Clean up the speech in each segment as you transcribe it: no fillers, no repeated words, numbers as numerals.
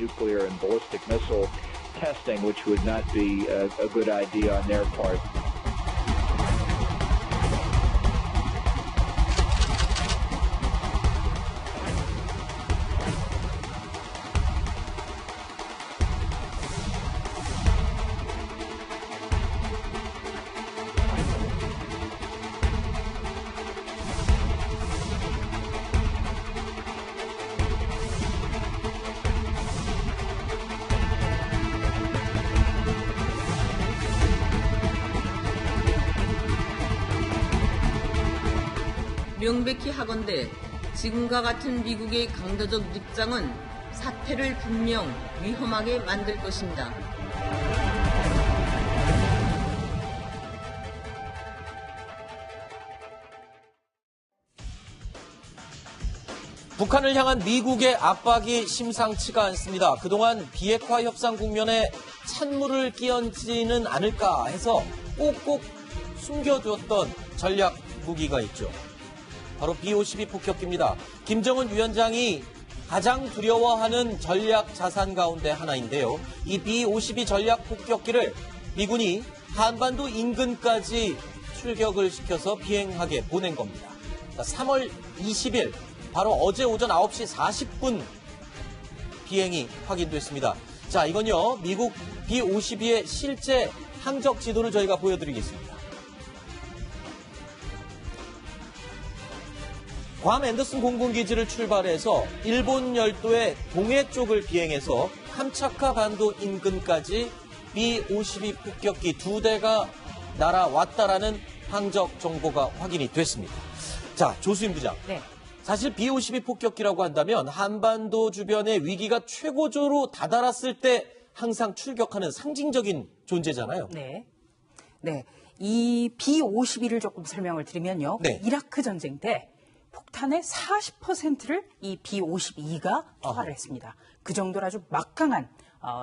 nuclear and ballistic missile testing, which would not be a good idea on their part. 명백히 하건대 지금과 같은 미국의 강도적 입장은 사태를 분명 위험하게 만들 것입니다. 북한을 향한 미국의 압박이 심상치가 않습니다. 그동안 비핵화 협상 국면에 찬물을 끼얹지는 않을까 해서 꼭꼭 숨겨두었던 전략 무기가 있죠. 바로 B-52 폭격기입니다. 김정은 위원장이 가장 두려워하는 전략 자산 가운데 하나인데요. 이 B-52 전략 폭격기를 미군이 한반도 인근까지 출격을 시켜서 비행하게 보낸 겁니다. 3월 20일 바로 어제 오전 9시 40분 비행이 확인됐습니다. 자, 이건요, 미국 B-52의 실제 항적 지도를 저희가 보여드리겠습니다. 괌 앤더슨 공군기지를 출발해서 일본 열도의 동해 쪽을 비행해서 캄차카 반도 인근까지 B-52 폭격기 2대가 날아왔다라는 항적 정보가 확인이 됐습니다. 자, 조수임 부장. 네. 사실 B-52 폭격기라고 한다면 한반도 주변의 위기가 최고조로 다다랐을 때 항상 출격하는 상징적인 존재잖아요. 네. 네. 이 B-52를 조금 설명을 드리면요. 네. 이라크 전쟁 때 폭탄의 40%를 이 B-52가 투하를 했습니다. 그 정도로 아주 막강한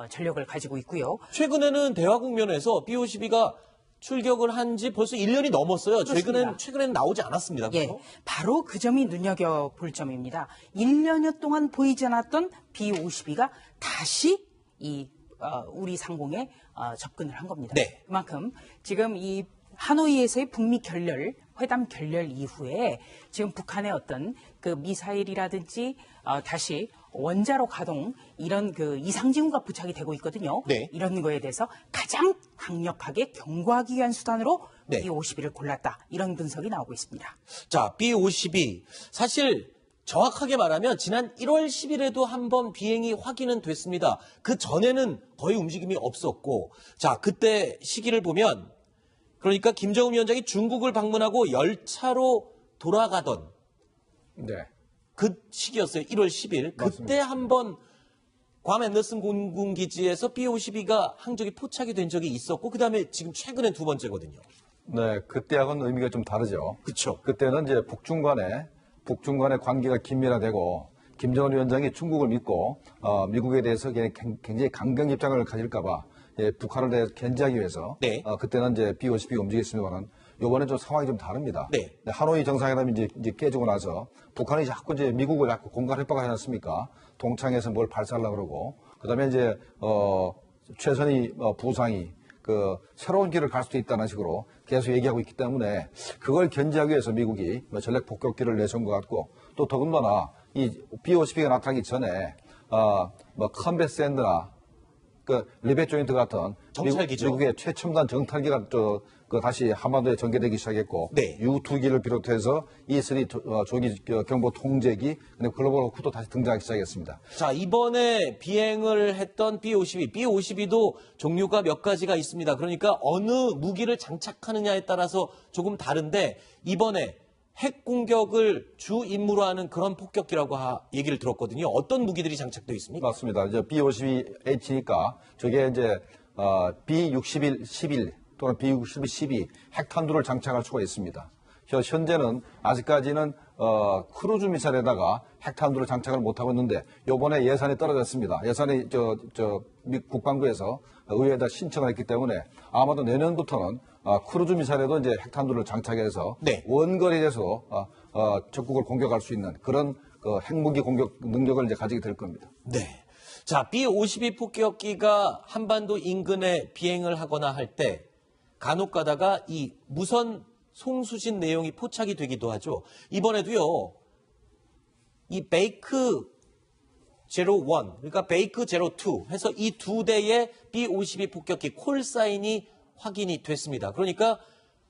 전력을 가지고 있고요. 최근에는 대화 국면에서 B-52가 출격을 한 지 벌써 1년이 넘었어요. 최근에는 나오지 않았습니다. 예, 바로 그 점이 눈여겨볼 점입니다. 1년여 동안 보이지 않았던 B-52가 다시 우리 상공에 접근을 한 겁니다. 네. 그만큼 지금 이 하노이에서의 북미 회담 결렬 이후에 지금 북한의 어떤 그 미사일이라든지 다시 원자로 가동 이런 그 이상징후가 부착이 되고 있거든요. 네. 이런 거에 대해서 가장 강력하게 경고하기 위한 수단으로 네. B-52를 골랐다. 이런 분석이 나오고 있습니다. 자, B-52 사실 정확하게 말하면 지난 1월 10일에도 한번 비행이 확인은 됐습니다. 그 전에는 거의 움직임이 없었고, 자, 그때 시기를 보면 그러니까 김정은 위원장이 중국을 방문하고 열차로 돌아가던 네. 그 시기였어요. 1월 10일. 그때 맞습니다. 한번 괌 앤더슨 공군기지에서 B-52가 항적이 포착이 된 적이 있었고 그다음에 지금 최근엔 두 번째거든요. 네, 그때하고는 의미가 좀 다르죠. 그렇죠. 그때는 이제 북중 간의 관계가 긴밀화되고 김정은 위원장이 중국을 믿고 미국에 대해서 굉장히 강경 입장을 가질까봐 북한을 대해 견제하기 위해서 네. 그때는 이제 B-52가 움직였습니다만 이번에 좀 상황이 좀 다릅니다. 네. 하노이 정상회담이 이제 깨지고 나서 북한이 자꾸 이제 미국을 자꾸 공갈 협박을 하지 않습니까? 동창에서 뭘 발사하려고 그러고 그다음에 이제 최선희 부상이 그 새로운 길을 갈 수도 있다는 식으로 계속 얘기하고 있기 때문에 그걸 견제하기 위해서 미국이 전략 폭격기를 내세운 것 같고 또 더군다나 이 B-52가 나타나기 전에 컴뱃 샌드나 그 리벳 조인트 같은 정찰기죠. 미국의 최첨단 정찰기가 다시 한반도에 전개되기 시작했고 네. U2기를 비롯해서 E3 조기 경보 통제기 그리고 글로벌 호크도 다시 등장하기 시작했습니다. 자, 이번에 비행을 했던 B-52도 종류가 몇 가지가 있습니다. 그러니까 어느 무기를 장착하느냐에 따라서 조금 다른데 이번에 핵 공격을 주 임무로 하는 그런 폭격기라고 얘기를 들었거든요. 어떤 무기들이 장착되어 있습니까? 맞습니다. 이제 B-52H니까 저게 이제 B-61-11 또는 B-61-12 핵탄두를 장착할 수가 있습니다. 현재는 아직까지는 크루즈 미사일에다가 핵탄두를 장착을 못하고 있는데 요번에 예산이 떨어졌습니다. 예산이 미 국방부에서 의회에다 신청을 했기 때문에 아마도 내년부터는 크루즈 미사일에도 이제 핵탄두를 장착해서 네. 원거리에서 적국을 공격할 수 있는 그런 핵무기 공격 능력을 이제 가지게 될 겁니다. 네. 자, B-52 폭격기가 한반도 인근에 비행을 하거나 할 때 간혹 가다가 이 무선 송수신 내용이 포착이 되기도 하죠. 이번에도요, 이 베이크 01, 그러니까 베이크 02 해서 이 두 대의 B-52 폭격기 콜사인이 확인이 됐습니다. 그러니까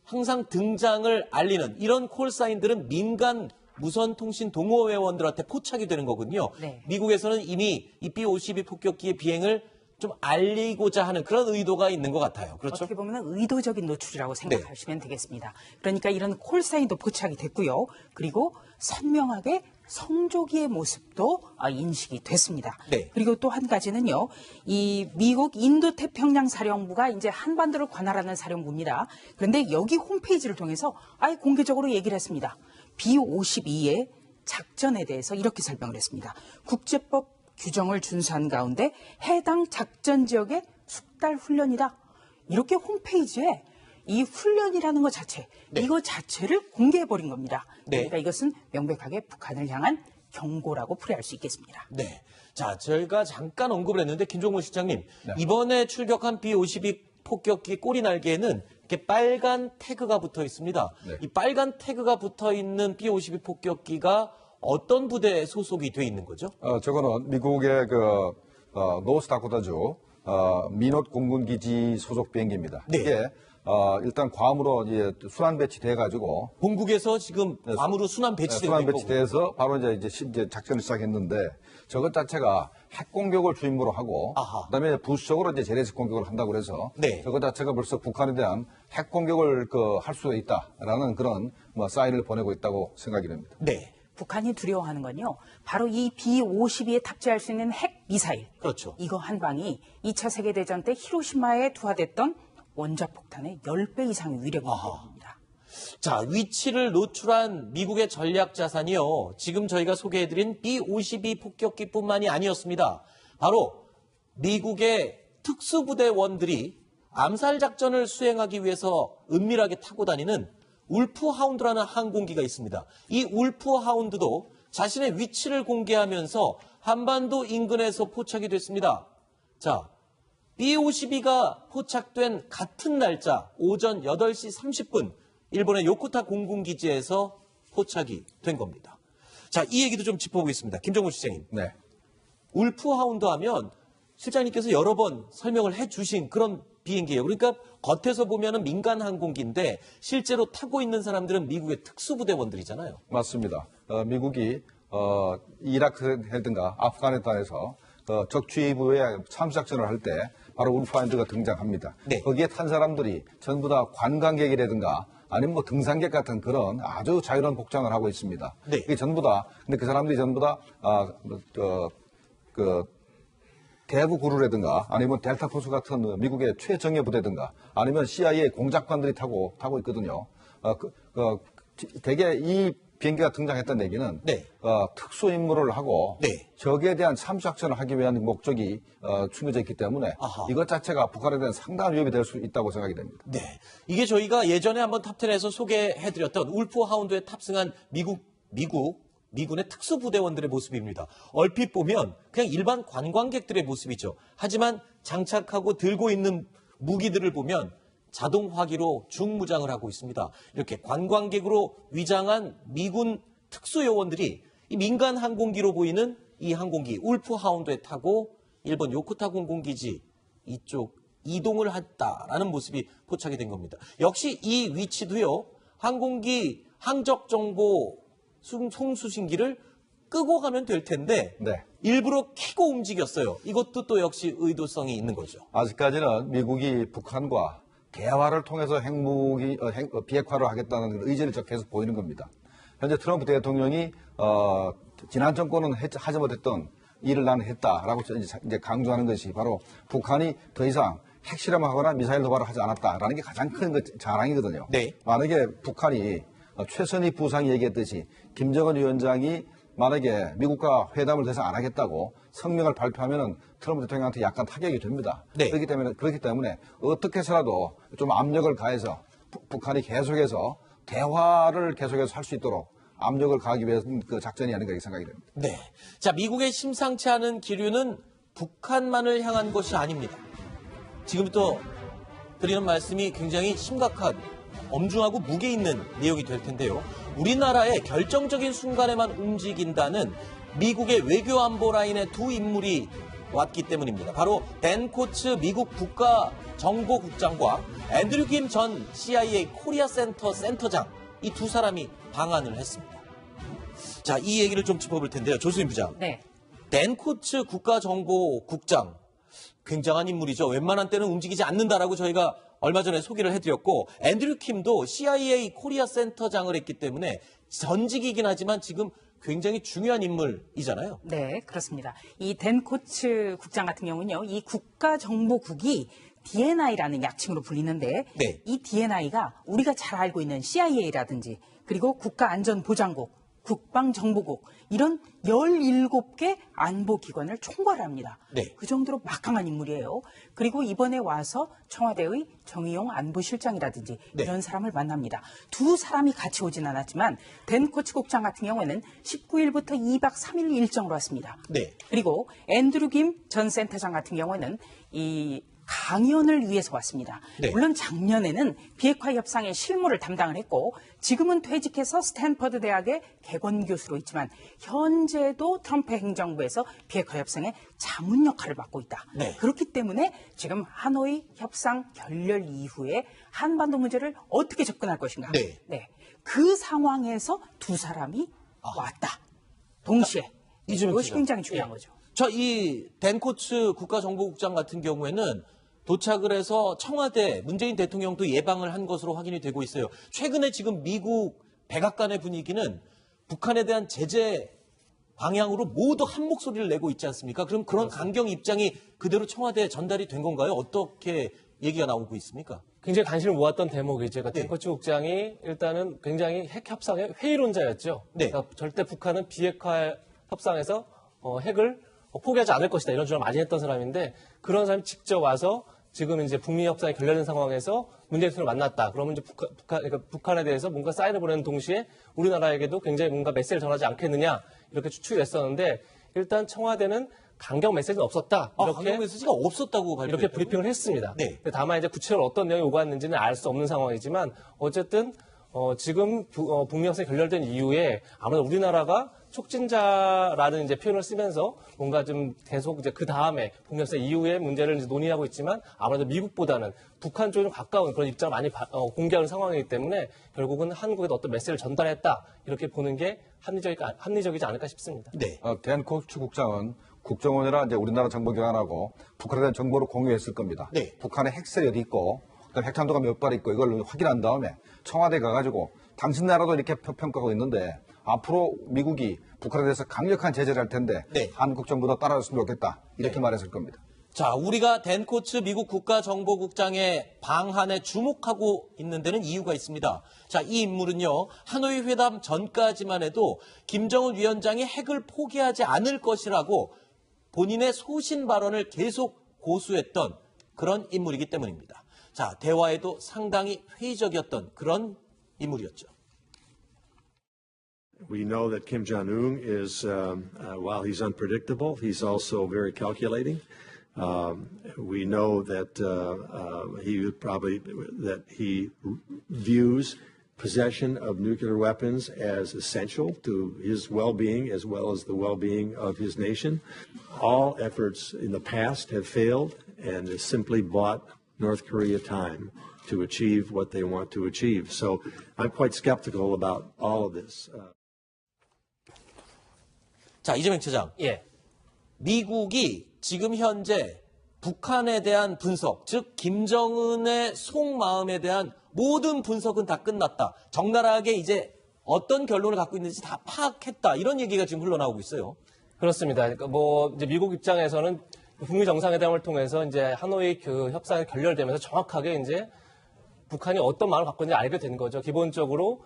항상 등장을 알리는 이런 콜사인들은 민간 무선통신 동호회원들한테 포착이 되는 거거든요. 네. 미국에서는 이미 이 B-52 폭격기의 비행을 좀 알리고자 하는 그런 의도가 있는 것 같아요. 그렇죠? 어떻게 보면 의도적인 노출이라고 생각하시면 되겠습니다. 그러니까 이런 콜사인도 포착이 됐고요. 그리고 선명하게 성조기의 모습도 인식이 됐습니다. 네. 그리고 또 한 가지는요. 이 미국 인도태평양 사령부가 이제 한반도를 관할하는 사령부입니다. 그런데 여기 홈페이지를 통해서 아예 공개적으로 얘기를 했습니다. B-52의 작전에 대해서 이렇게 설명을 했습니다. 국제법 규정을 준수한 가운데 해당 작전 지역의 숙달 훈련이다. 이렇게 홈페이지에 이 훈련이라는 것 자체, 네. 이거 자체를 공개해버린 겁니다. 네. 그러니까 이것은 명백하게 북한을 향한 경고라고 풀이할 수 있겠습니다. 네. 자, 저희가 잠깐 언급을 했는데 김종문 실장님, 네. 이번에 출격한 B-52 폭격기 꼬리 날개에는 이렇게 빨간 태그가 붙어 있습니다. 네. 이 빨간 태그가 붙어 있는 B-52 폭격기가 어떤 부대에 소속이 돼 있는 거죠? 저거는 미국의 노스다코타주 미넛 공군기지 소속 비행기입니다. 네. 이게 일단 괌으로 이제 순환 배치돼 가지고 본국에서 지금 괌으로 순환 배치되고 순환 있는 거고. 배치돼서 바로 이제 작전을 시작했는데 저것 자체가 핵 공격을 주임무로 하고 아하. 그다음에 부수적으로 이제 재래식 공격을 한다고 그래서 네. 저것 자체가 벌써 북한에 대한 핵 공격을 할 수도 있다라는 그런 사인을 보내고 있다고 생각이 됩니다. 네. 북한이 두려워하는 건요. 바로 이 B-52에 탑재할 수 있는 핵 미사일. 그렇죠. 이거 한 방이 2차 세계대전 때 히로시마에 투하됐던 원자폭탄의 10배 이상의 위력이 있습니다. 자, 위치를 노출한 미국의 전략 자산이요. 지금 저희가 소개해드린 B-52 폭격기뿐만이 아니었습니다. 바로 미국의 특수부대원들이 암살 작전을 수행하기 위해서 은밀하게 타고 다니는 울프 하운드라는 항공기가 있습니다. 이 울프 하운드도 자신의 위치를 공개하면서 한반도 인근에서 포착이 됐습니다. 자, B-52가 포착된 같은 날짜 오전 8시 30분 일본의 요코타 공군기지에서 포착이 된 겁니다. 자, 이 얘기도 좀 짚어보겠습니다. 김정문 실장님. 네. 울프 하운드 하면 실장님께서 여러 번 설명을 해주신 그런 비행기예요. 그러니까 겉에서 보면은 민간 항공기인데 실제로 타고 있는 사람들은 미국의 특수부대원들이잖아요. 맞습니다. 미국이 이라크라든가 아프가니스탄에서 적취부의 참수작전을 할 때 바로 울프하운드가 등장합니다. 네. 거기에 탄 사람들이 전부 다 관광객이라든가 아니면 등산객 같은 그런 아주 자유로운 복장을 하고 있습니다. 네. 이게 전부 다 근데 그 사람들이 전부 다 대부 구루라든가 아니면 델타 포스 같은 미국의 최정예 부대든가 아니면 CIA 공작관들이 타고 있거든요. 대개 이 비행기가 등장했다는 얘기는 네. 특수 임무를 하고 네. 적에 대한 참수작전을 하기 위한 목적이 숨겨져 있기 때문에 아하. 이것 자체가 북한에 대한 상당한 위협이 될 수 있다고 생각이 됩니다. 네. 이게 저희가 예전에 한번 탑10에서 소개해드렸던 울프 하운드에 탑승한 미군의 특수부대원들의 모습입니다. 얼핏 보면 그냥 일반 관광객들의 모습이죠. 하지만 장착하고 들고 있는 무기들을 보면 자동 화기로 중무장을 하고 있습니다. 이렇게 관광객으로 위장한 미군 특수요원들이 이 민간 항공기로 보이는 이 항공기 울프 하운드에 타고 일본 요코타 공군기지 이쪽 이동을 했다라는 모습이 포착이 된 겁니다. 역시 이 위치도요. 항공기 항적정보 송수신기를 끄고 가면 될 텐데 네. 일부러 켜고 움직였어요. 이것도 또 역시 의도성이 있는 거죠. 아직까지는 미국이 북한과 대화를 통해서 핵무기 비핵화를 하겠다는 의지를 계속 보이는 겁니다. 현재 트럼프 대통령이 지난 정권은 하지 못했던 일을 나는 했다라고 이제 강조하는 것이 바로 북한이 더 이상 핵실험하거나 미사일 도발을 하지 않았다라는 게 가장 큰 자랑이거든요. 네. 만약에 북한이 최선희 부상이 얘기했듯이 김정은 위원장이 만약에 미국과 회담을 더 이상 안 하겠다고 성명을 발표하면은 트럼프 대통령한테 약간 타격이 됩니다. 네. 그렇기 때문에 어떻게 해서라도 좀 압력을 가해서 북한이 계속해서 대화를 계속해서 할 수 있도록 압력을 가하기 위한 그 작전이 아닌가 생각이 됩니다. 네. 자, 미국의 심상치 않은 기류는 북한만을 향한 것이 아닙니다. 지금부터 드리는 말씀이 굉장히 심각한, 엄중하고 무게 있는 내용이 될 텐데요. 우리나라의 결정적인 순간에만 움직인다는 미국의 외교안보 라인의 두 인물이 왔기 때문입니다. 바로 댄 코츠 미국 국가정보국장과 앤드류 김 전 CIA 코리아 센터 센터장, 이 두 사람이 방한을 했습니다. 자, 이 얘기를 좀 짚어볼 텐데요. 조수임 부장. 네. 댄 코츠 국가정보국장, 굉장한 인물이죠. 웬만한 때는 움직이지 않는다라고 저희가 얼마 전에 소개를 해드렸고, 앤드류 킴도 CIA 코리아 센터장을 했기 때문에 전직이긴 하지만 지금 굉장히 중요한 인물이잖아요. 네, 그렇습니다. 이 댄 코츠 국장 같은 경우는요, 이 국가정보국이 DNI라는 약칭으로 불리는데, 네. 이 DNI가 우리가 잘 알고 있는 CIA라든지, 그리고 국가안전보장국, 국방정보국, 이런 17개 안보기관을 총괄합니다. 네. 그 정도로 막강한 인물이에요. 그리고 이번에 와서 청와대의 정의용 안보실장이라든지 네. 이런 사람을 만납니다. 두 사람이 같이 오진 않았지만 댄 코츠 국장 같은 경우에는 19일부터 2박 3일 일정으로 왔습니다. 네. 그리고 앤드류 김 전 센터장 같은 경우에는 이 강연을 위해서 왔습니다. 네. 물론 작년에는 비핵화 협상의 실무를 담당을 했고 지금은 퇴직해서 스탠퍼드 대학의 개건 교수로 있지만 현재도 트럼프 행정부에서 비핵화 협상의 자문 역할을 맡고 있다. 네. 그렇기 때문에 지금 하노이 협상 결렬 이후에 한반도 문제를 어떻게 접근할 것인가. 네. 그 상황에서 두 사람이 왔다. 동시에. 이재명 이것이 기자. 굉장히 중요한 예. 거죠. 자, 이 댄 코츠 국가정보국장 같은 경우에는 도착을 해서 청와대 문재인 대통령도 예방을 한 것으로 확인이 되고 있어요. 최근에 지금 미국 백악관의 분위기는 북한에 대한 제재 방향으로 모두 한 목소리를 내고 있지 않습니까? 그럼 그런 강경 입장이 그대로 청와대에 전달이 된 건가요? 어떻게 얘기가 나오고 있습니까? 굉장히 관심을 모았던 대목이죠. 그러니까 네. 댄 코츠 국장이 일단은 굉장히 핵 협상의 회의론자였죠. 네. 그러니까 절대 북한은 비핵화 협상에서 핵을 포기하지 않을 것이다, 이런 주장을 많이 했던 사람인데, 그런 사람이 직접 와서 지금 이제 북미 협상이 결렬된 상황에서 문재인 대통령을 만났다. 그러면 이제 그러니까 북한에 대해서 뭔가 사인을 보내는 동시에 우리나라에게도 굉장히 뭔가 메시지를 전하지 않겠느냐, 이렇게 추측이 됐었는데, 일단 청와대는 강경 메시지는 없었다. 이렇게 강경 메시지가 없었다고 발표했다고요? 이렇게 브리핑을 했습니다. 네. 다만 이제 구체적으로 어떤 내용이 오갔는지는 알 수 없는 상황이지만, 어쨌든 지금 북미 협상이 결렬된 이후에 아무래도 우리나라가 촉진자라는 이제 표현을 쓰면서 뭔가 좀 계속 이제 그 다음에 북미 협상 이후의 문제를 이제 논의하고 있지만, 아무래도 미국보다는 북한 쪽에 좀 가까운 그런 입장을 많이 공개하는 상황이기 때문에 결국은 한국에도 어떤 메시지를 전달했다, 이렇게 보는 게 합리적이지 않을까 싶습니다. 네. 댄 코츠 국장은 국정원이나 이제 우리나라 정보기관하고 북한에 대한 정보를 공유했을 겁니다. 네. 북한에 핵설이 어디 있고, 그다음에 핵탄두가 몇 발 있고, 이걸 확인한 다음에 청와대 가가지고 당신 나라도 이렇게 평가하고 있는데 앞으로 미국이 북한에 대해서 강력한 제재를 할 텐데 네. 한국 정부도 따라줬으면 좋겠다, 이렇게 네. 말했을 겁니다. 자, 우리가 댄 코츠 미국 국가정보국장의 방한에 주목하고 있는 데는 이유가 있습니다. 자, 이 인물은요, 하노이 회담 전까지만 해도 김정은 위원장이 핵을 포기하지 않을 것이라고 본인의 소신 발언을 계속 고수했던 그런 인물이기 때문입니다. 자, 대화에도 상당히 회의적이었던 그런 인물이었죠. We know that Kim Jong-un is, while he's unpredictable, he's also very calculating. We know that he views possession of nuclear weapons as essential to his well-being as well as the well-being of his nation. All efforts in the past have failed and has simply bought North Korea time to achieve what they want to achieve. So I'm quite skeptical about all of this. 자, 이재명 차장. 예. 미국이 지금 현재 북한에 대한 분석, 즉 김정은의 속마음에 대한 모든 분석은 다 끝났다. 적나라하게 이제 어떤 결론을 갖고 있는지 다 파악했다. 이런 얘기가 지금 흘러나오고 있어요. 그렇습니다. 그러니까 이제 미국 입장에서는 북미 정상회담을 통해서 이제 하노이 그 협상이 결렬되면서 정확하게 이제 북한이 어떤 마음을 갖고 있는지 알게 된 거죠. 기본적으로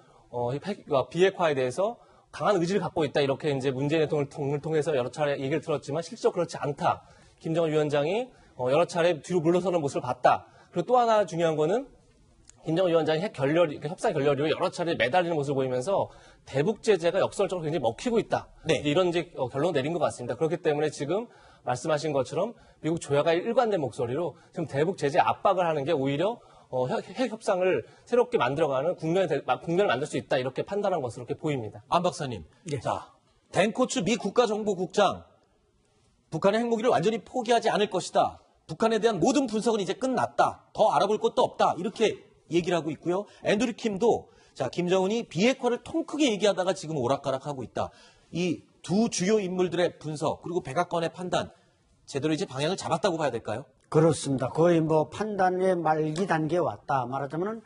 비핵화에 대해서 강한 의지를 갖고 있다, 이렇게 이제 문재인 대통령을 통해서 여러 차례 얘기를 들었지만 실제로 그렇지 않다. 김정은 위원장이 여러 차례 뒤로 물러서는 모습을 봤다. 그리고 또 하나 중요한 거는 김정은 위원장이 협상 결렬 이후 여러 차례 매달리는 모습을 보이면서 대북 제재가 역설적으로 굉장히 먹히고 있다. 네. 이런 이제 결론을 내린 것 같습니다. 그렇기 때문에 지금 말씀하신 것처럼 미국 조야가 일관된 목소리로 지금 대북 제재 압박을 하는 게 오히려 핵 협상을 새롭게 만들어가는 국면을 만들 수 있다 이렇게 판단한 것으로 이렇게 보입니다. 안 박사님, 자, 댄 코츠 미 국가정보국장 북한의 핵무기를 완전히 포기하지 않을 것이다. 북한에 대한 모든 분석은 이제 끝났다. 더 알아볼 것도 없다. 이렇게 얘기를 하고 있고요. 앤드류 킴도 자, 김정은이 비핵화를 통 크게 얘기하다가 지금 오락가락하고 있다. 이 두 주요 인물들의 분석 그리고 백악관의 판단 제대로 이제 방향을 잡았다고 봐야 될까요? 그렇습니다. 거의 뭐 판단의 말기 단계에 왔다. 말하자면은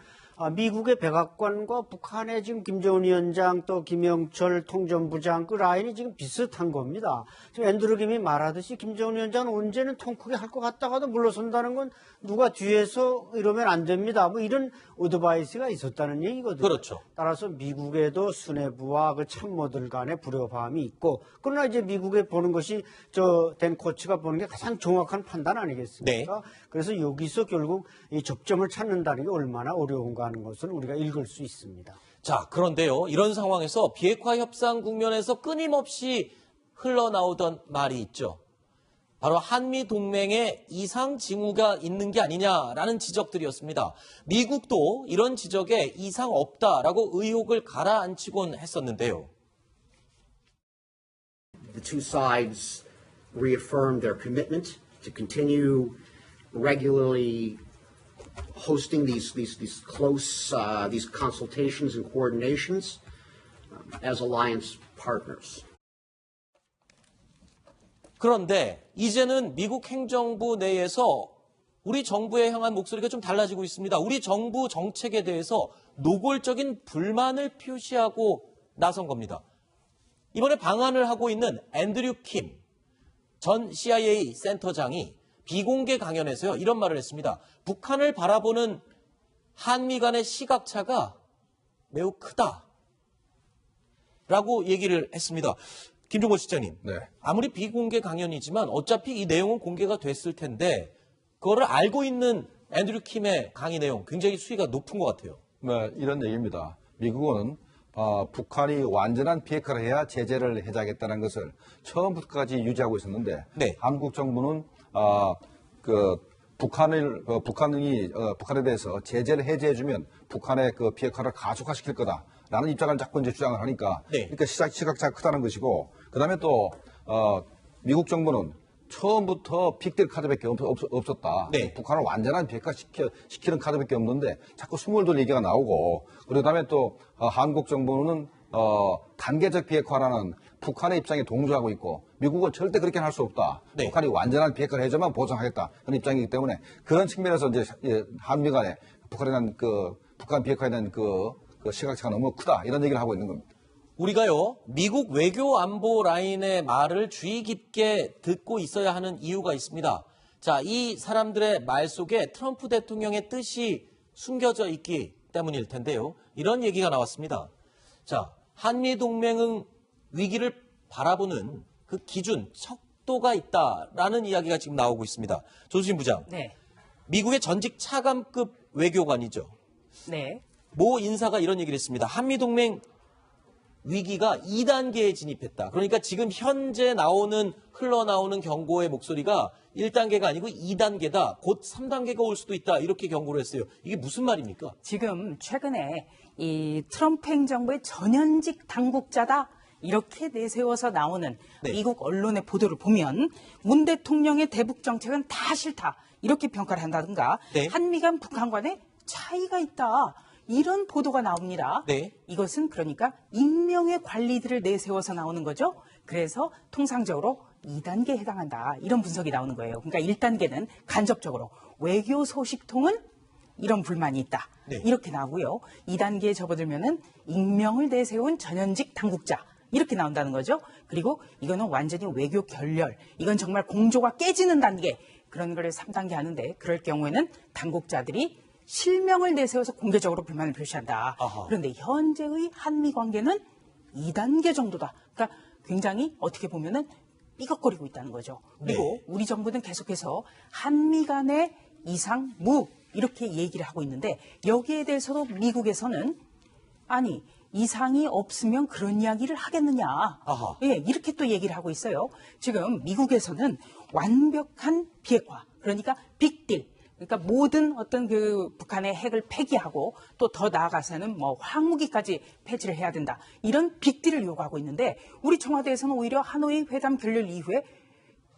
미국의 백악관과 북한의 지금 김정은 위원장 또 김영철 통전부장 그 라인이 지금 비슷한 겁니다. 지금 앤드류 김이 말하듯이 김정은 위원장은 언제는 통 크게 할 것 같다가도 물러선다는 건 누가 뒤에서 이러면 안 됩니다. 뭐 이런 어드바이스가 있었다는 얘기거든요. 그렇죠. 따라서 미국에도 수뇌부와 그 참모들 간의 불협화음이 있고 그러나 이제 미국에 보는 것이 저 댄 코츠가 보는 게 가장 정확한 판단 아니겠습니까? 네. 그래서 여기서 결국 이 접점을 찾는다는 게 얼마나 어려운가 하는 것을 우리가 읽을 수 있습니다. 자, 그런데요. 이런 상황에서 비핵화 협상 국면에서 끊임없이 흘러나오던 말이 있죠. 바로 한미 동맹에 이상 징후가 있는 게 아니냐라는 지적들이었습니다. 미국도 이런 지적에 이상 없다라고 의혹을 가라앉히곤 했었는데요. The two sides reaffirmed their commitment to continue regularly hosting these close these consultations and coordinations as alliance partners. 그런데 이제는 미국 행정부 내에서 우리 정부에 향한 목소리가 좀 달라지고 있습니다. 우리 정부 정책에 대해서 노골적인 불만을 표시하고 나선 겁니다. 이번에 방한을 하고 있는 앤드류 킴 전 CIA 센터장이 비공개 강연에서요, 이런 말을 했습니다. 북한을 바라보는 한미 간의 시각차가 매우 크다. 라고 얘기를 했습니다. 김종걸 실장님, 네. 아무리 비공개 강연이지만 어차피 이 내용은 공개가 됐을 텐데 그거를 알고 있는 앤드류 킴의 강의 내용 굉장히 수위가 높은 것 같아요. 네, 이런 얘기입니다. 미국은 북한이 완전한 비핵화를 해야 제재를 해자겠다는 것을 처음부터까지 유지하고 있었는데 네. 한국 정부는 북한에 대해서 제재를 해제해주면 북한의 그 비핵화를 가속화시킬 거다라는 입장을 자꾸 이제 주장을 하니까 네. 그러니까 시각차가 크다는 것이고 그다음에 또 미국 정부는 처음부터 픽될 카드밖에 없었다. 네. 북한을 완전한 비핵화시키는 카드밖에 없는데 자꾸 스물돌 얘기가 나오고 그다음에 또 한국 정부는 단계적 비핵화라는 북한의 입장에 동조하고 있고 미국은 절대 그렇게 할 수 없다. 네. 북한이 완전한 비핵화를 해줘만 보장하겠다. 그런 입장이기 때문에 그런 측면에서 이제 한미 간에 북한에 대한 북한 비핵화에 대한 그 시각차가 너무 크다. 이런 얘기를 하고 있는 겁니다. 우리가요, 미국 외교 안보 라인의 말을 주의 깊게 듣고 있어야 하는 이유가 있습니다. 자, 이 사람들의 말 속에 트럼프 대통령의 뜻이 숨겨져 있기 때문일 텐데요. 이런 얘기가 나왔습니다. 자, 한미동맹은 위기를 바라보는 그 기준, 척도가 있다라는 이야기가 지금 나오고 있습니다. 조수진 부장. 네. 미국의 전직 차관급 외교관이죠. 네. 모 인사가 이런 얘기를 했습니다. 한미동맹 위기가 2단계에 진입했다. 그러니까 지금 현재 흘러나오는 경고의 목소리가 1단계가 아니고 2단계다. 곧 3단계가 올 수도 있다. 이렇게 경고를 했어요. 이게 무슨 말입니까? 지금 최근에 이 트럼프 행정부의 전현직 당국자다. 이렇게 내세워서 나오는 네. 미국 언론의 보도를 보면 문 대통령의 대북 정책은 다 싫다. 이렇게 평가를 한다든가 네. 한미 간 북한 간에 차이가 있다. 이런 보도가 나옵니다. 네. 이것은 그러니까 익명의 관리들을 내세워서 나오는 거죠. 그래서 통상적으로 2단계에 해당한다. 이런 분석이 나오는 거예요. 그러니까 1단계는 간접적으로 외교 소식통은 이런 불만이 있다. 네. 이렇게 나오고요. 2단계에 접어들면은 익명을 내세운 전현직 당국자. 이렇게 나온다는 거죠. 그리고 이거는 완전히 외교 결렬. 이건 정말 공조가 깨지는 단계. 그런 걸 3단계 하는데 그럴 경우에는 당국자들이 실명을 내세워서 공개적으로 불만을 표시한다. 아하. 그런데 현재의 한미 관계는 2단계 정도다. 그러니까 굉장히 어떻게 보면은 삐걱거리고 있다는 거죠. 그리고 네. 우리 정부는 계속해서 한미 간의 이상 무 이렇게 얘기를 하고 있는데 여기에 대해서도 미국에서는 아니 이상이 없으면 그런 이야기를 하겠느냐. 아하. 예, 이렇게 또 얘기를 하고 있어요. 지금 미국에서는 완벽한 비핵화, 그러니까 빅딜, 그러니까 모든 어떤 그 북한의 핵을 폐기하고 또 더 나아가서는 뭐 황무기까지 폐지를 해야 된다. 이런 빅딜을 요구하고 있는데 우리 청와대에서는 오히려 하노이 회담 결렬 이후에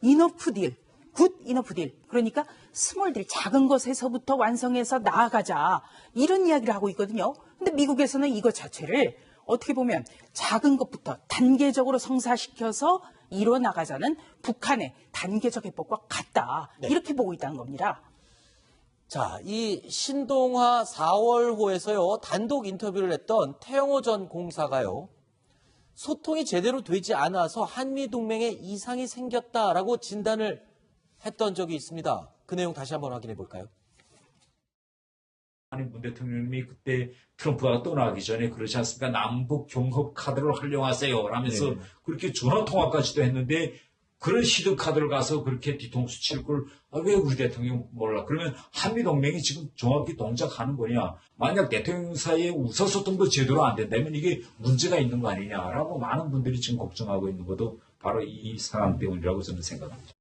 이너프 딜, 굿 이너프 딜, 그러니까 스몰 딜, 작은 것에서부터 완성해서 나아가자, 이런 이야기를 하고 있거든요. 근데 미국에서는 이것 자체를 어떻게 보면 작은 것부터 단계적으로 성사시켜서 이루어 나가자는 북한의 단계적 해법과 같다. 네. 이렇게 보고 있다는 겁니다. 자, 이 신동하 4월호에서요, 단독 인터뷰를 했던 태영호 전 공사가요, 소통이 제대로 되지 않아서 한미동맹에 이상이 생겼다라고 진단을 했던 적이 있습니다. 그 내용 다시 한번 확인해 볼까요? 아니, 문 대통령이 그때 트럼프가 떠나기 전에 그러지 않습니까? 남북 경협 카드를 활용하세요. 라면서 그렇게 전화 통화까지도 했는데 그런 시드 카드를 가서 그렇게 뒤통수 칠 걸 왜 우리 대통령 몰라? 그러면 한미동맹이 지금 정확히 동작하는 거냐? 만약 대통령 사이에 웃어서통도 제대로 안 된다면 이게 문제가 있는 거 아니냐라고 많은 분들이 지금 걱정하고 있는 것도 바로 이 상황 때문이라고 저는 생각합니다.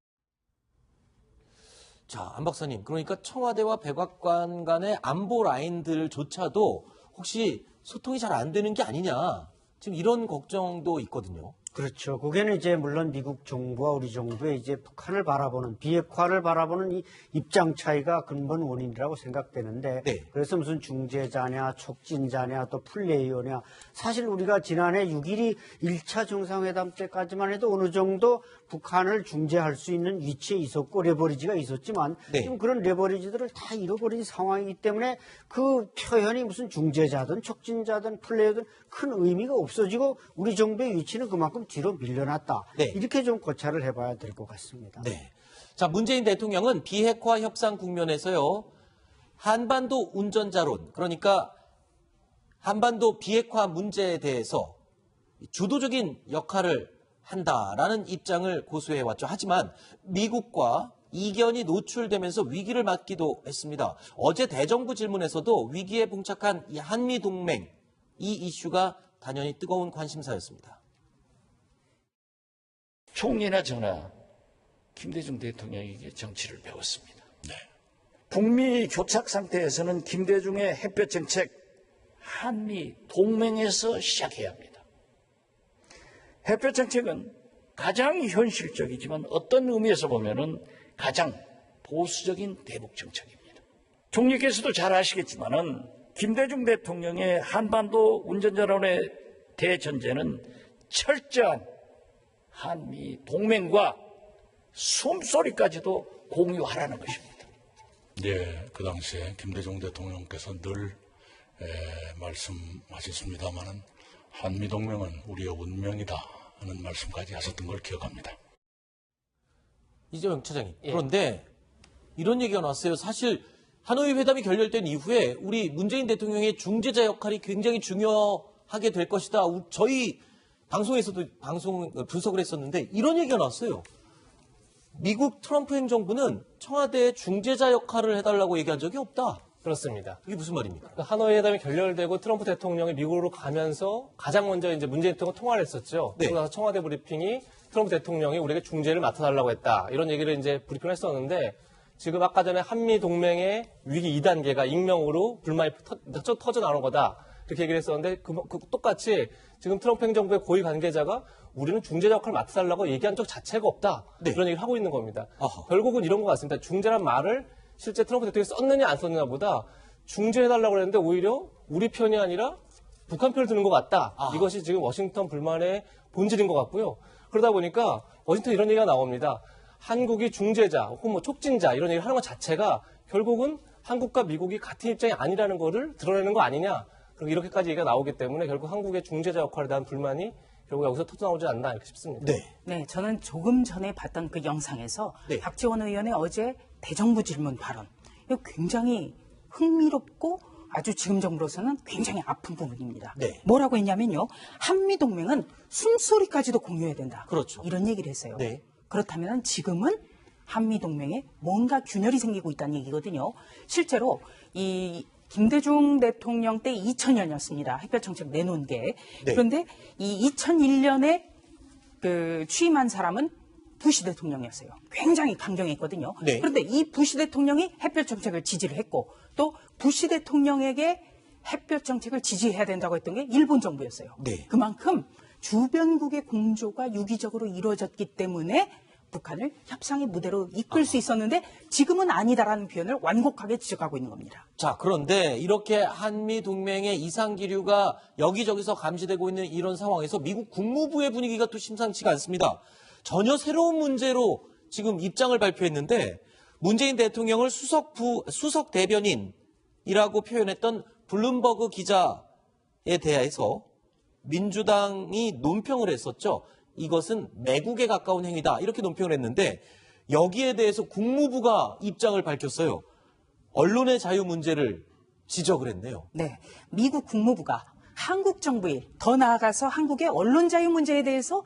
자, 안 박사님, 그러니까 청와대와 백악관 간의 안보 라인들조차도 혹시 소통이 잘 안 되는 게 아니냐, 지금 이런 걱정도 있거든요. 그렇죠. 그게는 이제 물론 미국 정부와 우리 정부의 이제 북한을 바라보는, 비핵화를 바라보는 이 입장 차이가 근본 원인이라고 생각되는데, 네. 그래서 무슨 중재자냐, 촉진자냐, 또 플레이어냐, 사실 우리가 지난해 6일이 1차 정상회담 때까지만 해도 어느 정도 북한을 중재할 수 있는 위치에 있었고 레버리지가 있었지만, 네. 지금 그런 레버리지들을 다 잃어버린 상황이기 때문에 그 표현이 무슨 중재자든 촉진자든 플레이어든 큰 의미가 없어지고 우리 정부의 위치는 그만큼 뒤로 밀려났다. 네. 이렇게 좀 고찰을 해봐야 될 것 같습니다. 네. 자, 문재인 대통령은 비핵화 협상 국면에서요, 한반도 운전자론, 그러니까 한반도 비핵화 문제에 대해서 주도적인 역할을 한다라는 입장을 고수해왔죠. 하지만 미국과 이견이 노출되면서 위기를 맞기도 했습니다. 어제 대정부 질문에서도 위기에 봉착한 이 한미동맹, 이 이슈가 단연히 뜨거운 관심사였습니다. 총리나 저나 김대중 대통령에게 정치를 배웠습니다. 북미 교착 상태에서는 김대중의 햇볕 정책, 한미 동맹에서 시작해야 합니다. 햇볕 정책은 가장 현실적이지만 어떤 의미에서 보면은 가장 보수적인 대북 정책입니다. 총리께서도 잘 아시겠지만은 김대중 대통령의 한반도 운전자론의 대전제는 철저한 한미 동맹과 숨소리까지도 공유하라는 것입니다. 네, 그 당시에 김대중 대통령께서 늘 말씀하셨습니다마는 한미동맹은 우리의 운명이다 하는 말씀까지 하셨던 걸 기억합니다. 이재명 차장님, 그런데 이런 얘기가 나왔어요. 사실 하노이 회담이 결렬된 이후에 우리 문재인 대통령의 중재자 역할이 굉장히 중요하게 될 것이다. 저희 방송에서도 분석을 했었는데 이런 얘기가 나왔어요. 미국 트럼프 행정부는 청와대의 중재자 역할을 해달라고 얘기한 적이 없다. 그렇습니다. 이게 무슨 말입니까? 하노이 회담이 결렬되고 트럼프 대통령이 미국으로 가면서 가장 먼저 이제 문재인 대통령 통화를 했었죠. 네. 그러고 나서 청와대 브리핑이 트럼프 대통령이 우리에게 중재를 맡아달라고 했다. 이런 얘기를 이제 브리핑을 했었는데 지금 아까 전에 한미 동맹의 위기 2단계가 익명으로 불만이 터져 나오는 거다. 그렇게 얘기를 했었는데 똑같이 지금 트럼프 행정부의 고위 관계자가 우리는 중재자 역할을 맡아달라고 얘기한 적 자체가 없다. 네. 그런 얘기를 하고 있는 겁니다. 어허. 결국은 이런 것 같습니다. 중재란 말을 실제 트럼프 대통령이 썼느냐 안 썼느냐 보다 중재해달라고 그랬는데 오히려 우리 편이 아니라 북한 편을 드는 것 같다. 이것이 지금 워싱턴 불만의 본질인 것 같고요. 그러다 보니까 워싱턴 이런 얘기가 나옵니다. 한국이 중재자 혹은 뭐 촉진자 이런 얘기를 하는 것 자체가 결국은 한국과 미국이 같은 입장이 아니라는 거를 드러내는 거 아니냐. 그리고 이렇게까지 얘기가 나오기 때문에 결국 한국의 중재자 역할에 대한 불만이 결국 여기서 터져나오지 않나 이렇게 싶습니다. 네, 저는 조금 전에 봤던 그 영상에서 네. 박지원 의원의 어제 대정부 질문 발언, 이거 굉장히 흥미롭고 아주 지금 정부로서는 굉장히 아픈 부분입니다. 네. 뭐라고 했냐면요, 한미동맹은 숨소리까지도 공유해야 된다. 그렇죠. 이런 얘기를 했어요. 네. 그렇다면 지금은 한미동맹에 뭔가 균열이 생기고 있다는 얘기거든요. 실제로 이 김대중 대통령 때 2000년이었습니다. 햇볕 정책 내놓은 게. 네. 그런데 이 2001년에 그 취임한 사람은 부시 대통령이었어요. 굉장히 강경했거든요. 네. 그런데 이 부시 대통령이 햇볕 정책을 지지를 했고 또 부시 대통령에게 햇볕 정책을 지지해야 된다고 했던 게 일본 정부였어요. 네. 그만큼 주변국의 공조가 유기적으로 이루어졌기 때문에 북한을 협상의 무대로 이끌 수 있었는데 지금은 아니다라는 표현을 완곡하게 지적하고 있는 겁니다. 자, 그런데 이렇게 한미 동맹의 이상 기류가 여기저기서 감지되고 있는 이런 상황에서 미국 국무부의 분위기가 또 심상치가 않습니다. 전혀 새로운 문제로 지금 입장을 발표했는데 문재인 대통령을 수석 대변인이라고 표현했던 블룸버그 기자에 대해서 민주당이 논평을 했었죠. 이것은 매국에 가까운 행위다. 이렇게 논평을 했는데 여기에 대해서 국무부가 입장을 밝혔어요. 언론의 자유 문제를 지적을 했네요. 네, 미국 국무부가 한국 정부에 더 나아가서 한국의 언론 자유 문제에 대해서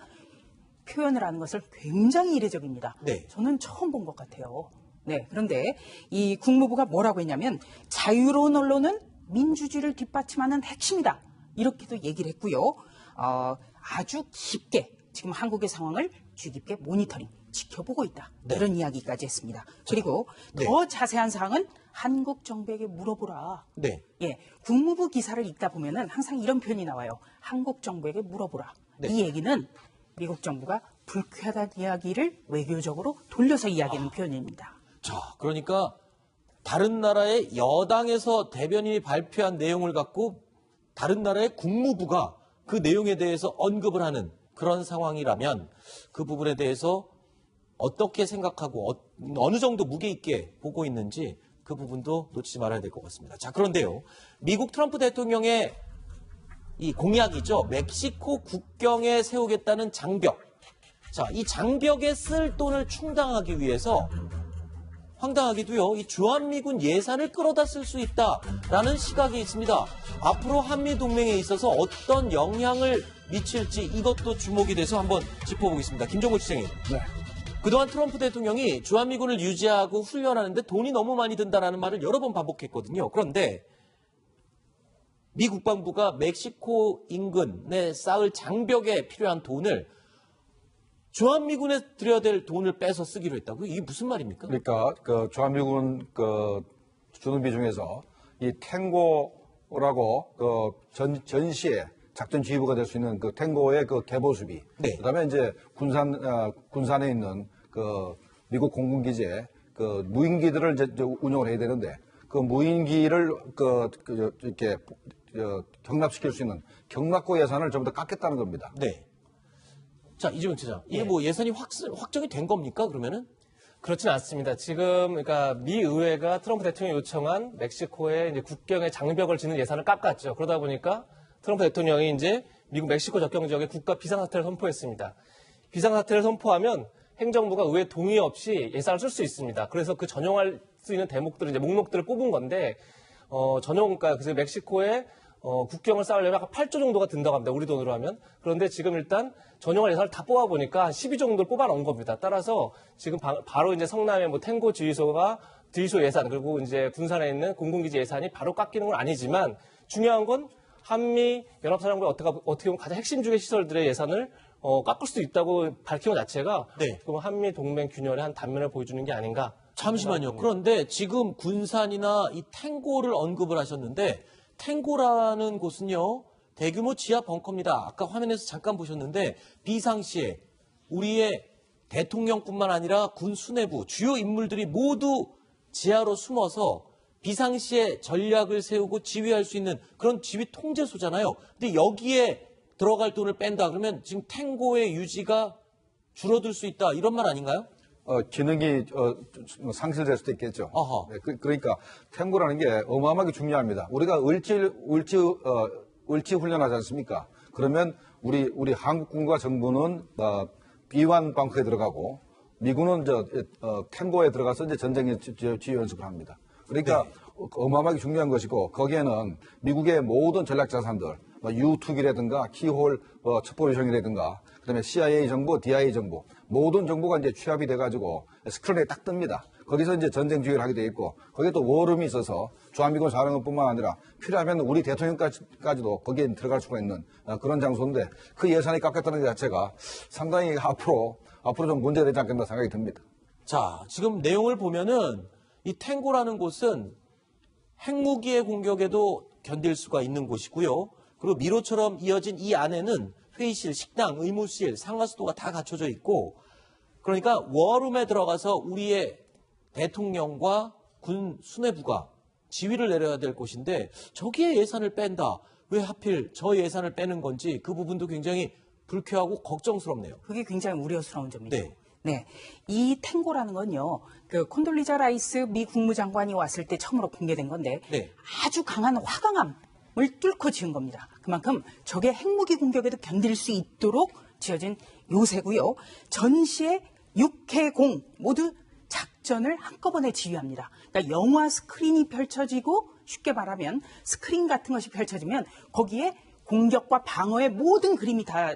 표현을 하는 것을 굉장히 이례적입니다. 네. 저는 처음 본 것 같아요. 네, 그런데 이 국무부가 뭐라고 했냐면 자유로운 언론은 민주주의를 뒷받침하는 핵심이다. 이렇게도 얘기를 했고요. 아주 깊게 지금 한국의 상황을 주의 깊게 모니터링, 지켜보고 있다. 네. 이런 이야기까지 했습니다. 그리고 네. 더 자세한 사항은 한국 정부에게 물어보라. 네. 예, 국무부 기사를 읽다 보면은 항상 이런 표현이 나와요. 한국 정부에게 물어보라. 네. 이 얘기는 미국 정부가 불쾌하다는 이야기를 외교적으로 돌려서 이야기하는 표현입니다. 자, 그러니까 다른 나라의 여당에서 대변인이 발표한 내용을 갖고 다른 나라의 국무부가 그 내용에 대해서 언급을 하는 그런 상황이라면 그 부분에 대해서 어떻게 생각하고 어느 정도 무게 있게 보고 있는지 그 부분도 놓치지 말아야 될 것 같습니다. 자, 그런데요. 미국 트럼프 대통령의 이 공약이죠. 멕시코 국경에 세우겠다는 장벽. 자, 이 장벽에 쓸 돈을 충당하기 위해서 황당하게도요, 이 주한미군 예산을 끌어다 쓸 수 있다라는 시각이 있습니다. 앞으로 한미 동맹에 있어서 어떤 영향을 미칠지 이것도 주목이 돼서 한번 짚어보겠습니다. 김종국 시장님. 네. 그동안 트럼프 대통령이 주한미군을 유지하고 훈련하는데 돈이 너무 많이 든다라는 말을 여러 번 반복했거든요. 그런데 미 국방부가 멕시코 인근에 쌓을 장벽에 필요한 돈을 주한미군에 들여야 될 돈을 빼서 쓰기로 했다고요? 이게 무슨 말입니까? 그러니까 그 주한미군 주는 비중에서 이 탱고라고 그 전시에 작전 지휘부가 될 수 있는 그 탱고의 그 개보 수비. 네. 그다음에 이제 군산에 있는 그 미국 공군기지에 그 무인기들을 이제 운영을 해야 되는데 그 무인기를 이렇게 경납시킬 수 있는 경납고 예산을 전부 다 깎겠다는 겁니다. 네. 자, 이재용 차장. 이게 네. 뭐 예산이 확정이 된 겁니까, 그러면은? 그렇지는 않습니다. 지금 그러니까 미 의회가 트럼프 대통령이 요청한 멕시코의 이제 국경에 장벽을 짓는 예산을 깎았죠. 그러다 보니까 트럼프 대통령이 이제 미국 멕시코 접경 지역에 국가 비상사태를 선포했습니다. 비상사태를 선포하면 행정부가 의회 동의 없이 예산을 쓸 수 있습니다. 그래서 그 전용할 수 있는 대목들을 이제 목록들을 뽑은 건데 전용가 그래서 멕시코에 국경을 쌓으려면 아까 8조 정도가 든다고 합니다. 우리 돈으로 하면. 그런데 지금 일단 전용할 예산을 다 뽑아보니까 한 12조 정도를 뽑아놓은 겁니다. 따라서 지금 바로 이제 성남의 뭐 탱고 지휘소 예산 그리고 이제 군산에 있는 공군기지 예산이 바로 깎이는 건 아니지만 중요한 건 한미 연합사령부의 어떻게 보면 가장 핵심 주요 시설들의 예산을 깎을 수 있다고 밝힌 것 자체가 네. 지금 한미 동맹 균열의 한 단면을 보여주는 게 아닌가. 잠시만요. 그런데 지금 군산이나 이 탱고를 언급을 하셨는데 탱고라는 곳은요, 대규모 지하 벙커입니다. 아까 화면에서 잠깐 보셨는데 비상시에 우리의 대통령뿐만 아니라 군 수뇌부, 주요 인물들이 모두 지하로 숨어서 비상시에 전략을 세우고 지휘할 수 있는 그런 지휘 통제소잖아요. 근데 여기에 들어갈 돈을 뺀다 그러면 지금 탱고의 유지가 줄어들 수 있다 이런 말 아닌가요? 기능이 상실될 수도 있겠죠. 네, 그러니까 탱고라는 게 어마어마하게 중요합니다. 우리가 을지 훈련하지 않습니까? 그러면 우리 한국군과 정부는 비완 벙커에 들어가고 미군은 탱고에 들어가서 이제 전쟁 지휘 연습을 합니다. 그러니까 어마어마하게 중요한 것이고 거기에는 미국의 모든 전략 자산들, U2기라든가 키홀 첩보요청이라든가 그다음에 CIA 정보, DIA 정보 모든 정보가 이제 취합이 돼가지고 스크린에 딱 뜹니다. 거기서 이제 전쟁 주의를 하게 돼 있고 거기에 또 워룸이 있어서 주한미군 사령관뿐만 아니라 필요하면 우리 대통령까지도 거기에 들어갈 수가 있는 그런 장소인데 그 예산이 깎였다는 것 자체가 상당히 앞으로 좀 문제가 되지 않겠나 생각이 듭니다. 자, 지금 내용을 보면은 이 탱고라는 곳은 핵무기의 공격에도 견딜 수가 있는 곳이고요. 그리고 미로처럼 이어진 이 안에는 회의실, 식당, 의무실, 상하수도가 다 갖춰져 있고 그러니까 워룸에 들어가서 우리의 대통령과 군 수뇌부가 지휘를 내려야 될 곳인데 저기에 예산을 뺀다. 왜 하필 저 예산을 빼는 건지 그 부분도 굉장히 불쾌하고 걱정스럽네요. 그게 굉장히 우려스러운 점이죠. 네. 네. 이 탱고라는 건요, 그 콘돌리자 라이스 미 국무장관이 왔을 때 처음으로 공개된 건데 네. 아주 강한 화강암을 뚫고 지은 겁니다. 그만큼 적의 핵무기 공격에도 견딜 수 있도록 지어진 요새고요. 전시의 6해공 모두 작전을 한꺼번에 지휘합니다. 그러니까 영화 스크린이 펼쳐지고 쉽게 말하면 스크린 같은 것이 펼쳐지면 거기에 공격과 방어의 모든 그림이 다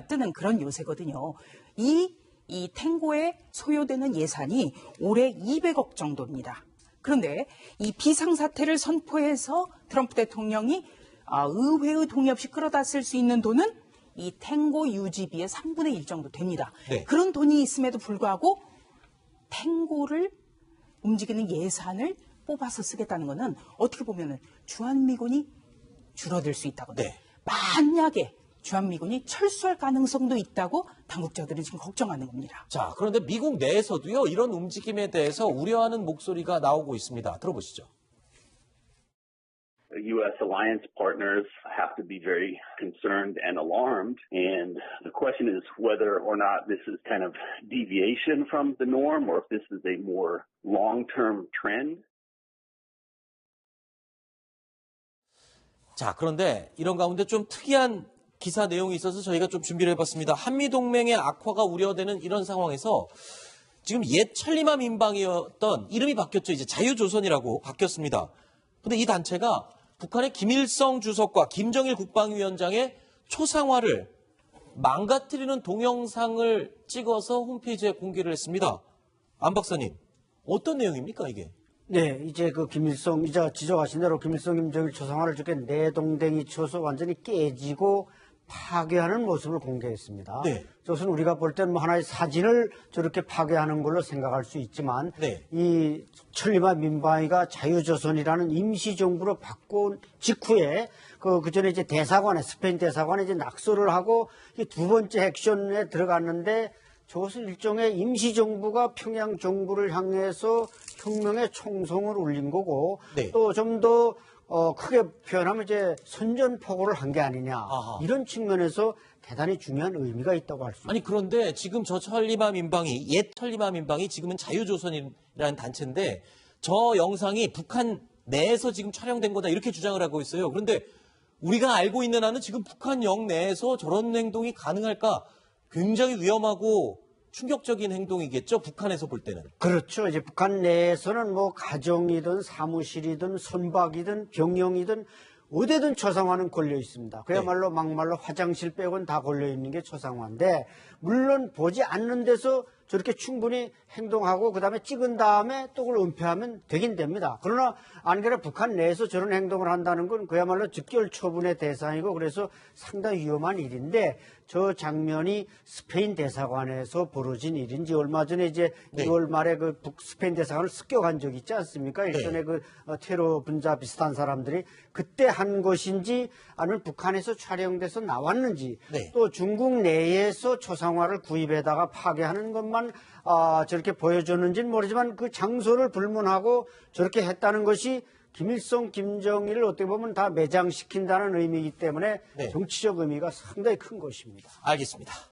뜨는 그런 요새거든요. 이 탱고에 소요되는 예산이 올해 200억 정도입니다. 그런데 이 비상사태를 선포해서 트럼프 대통령이 의회의 동의 없이 끌어다 쓸 수 있는 돈은 이 탱고 유지비의 3분의 1 정도 됩니다. 네. 그런 돈이 있음에도 불구하고 탱고를 움직이는 예산을 뽑아서 쓰겠다는 것은 어떻게 보면 주한미군이 줄어들 수 있다거나 네. 만약에 주한미군이 철수할 가능성도 있다고 당국자들은 지금 걱정하는 겁니다. 자, 그런데 미국 내에서도요, 이런 움직임에 대해서 우려하는 목소리가 나오고 있습니다. 들어보시죠. U.S. alliance partners have to be very concerned and alarmed. And the question is whether or not this is kind of deviation from the norm or if this is a more long-term trend. 자, 그런데 이런 가운데 좀 특이한 기사 내용이 있어서 저희가 좀 준비를 해봤습니다. 한미동맹의 악화가 우려되는 이런 상황에서 지금 옛 천리마 민방이었던 이름이 바뀌었죠. 이제 자유조선이라고 바뀌었습니다. 근데 이 단체가 북한의 김일성 주석과 김정일 국방위원장의 초상화를 망가뜨리는 동영상을 찍어서 홈페이지에 공개를 했습니다. 안 박사님, 어떤 내용입니까, 이게? 네, 이제 그 김일성, 이제 지적하신 대로 김일성, 김정일 초상화를 저렇게 내동댕이 쳐서 완전히 깨지고 파괴하는 모습을 공개했습니다. 네. 저것은 우리가 볼 때는 뭐 하나의 사진을 저렇게 파괴하는 걸로 생각할 수 있지만 네. 이 천리마 민방위가 자유조선이라는 임시정부로 바꾼 직후에 그 전에 이제 대사관에 스페인 대사관에 이제 낙서를 하고 두 번째 액션에 들어갔는데 저것은 일종의 임시정부가 평양 정부를 향해서 혁명의 총성을 울린 거고 네. 또 좀 더 크게 표현하면 이제 선전포고를 한 게 아니냐. 아하. 이런 측면에서 대단히 중요한 의미가 있다고 할 수 있습니다. 아니, 그런데 지금 저 천리마 민방위, 옛 천리마 민방위, 지금은 자유조선이라는 단체인데 저 영상이 북한 내에서 지금 촬영된 거다 이렇게 주장을 하고 있어요. 그런데 우리가 알고 있는 한은 지금 북한 영내에서 저런 행동이 가능할까? 굉장히 위험하고 충격적인 행동이겠죠, 북한에서 볼 때는. 그렇죠. 이제 북한 내에서는 뭐 가정이든 사무실이든 선박이든 병영이든 어디든 초상화는 걸려 있습니다. 그야말로 막말로 화장실 빼고는 다 걸려 있는 게 초상화인데 물론 보지 않는 데서 저렇게 충분히 행동하고 그다음에 찍은 다음에 또 그걸 은폐하면 되긴 됩니다. 그러나 안 그래 북한 내에서 저런 행동을 한다는 건 그야말로 즉결 처분의 대상이고 그래서 상당히 위험한 일인데 저 장면이 스페인 대사관에서 벌어진 일인지 얼마 전에 이제 2월 말에 그 스페인 대사관을 습격한 적이 있지 않습니까? 일전에 그 테러 분자 비슷한 사람들이 그때 한 것인지 아니면 북한에서 촬영돼서 나왔는지 또 중국 내에서 초상화를 구입해다가 파괴하는 것만 저렇게 보여줬는지는 모르지만 그 장소를 불문하고 저렇게 했다는 것이 김일성, 김정일을 어떻게 보면 다 매장시킨다는 의미이기 때문에 정치적 의미가 상당히 큰 것입니다. 알겠습니다.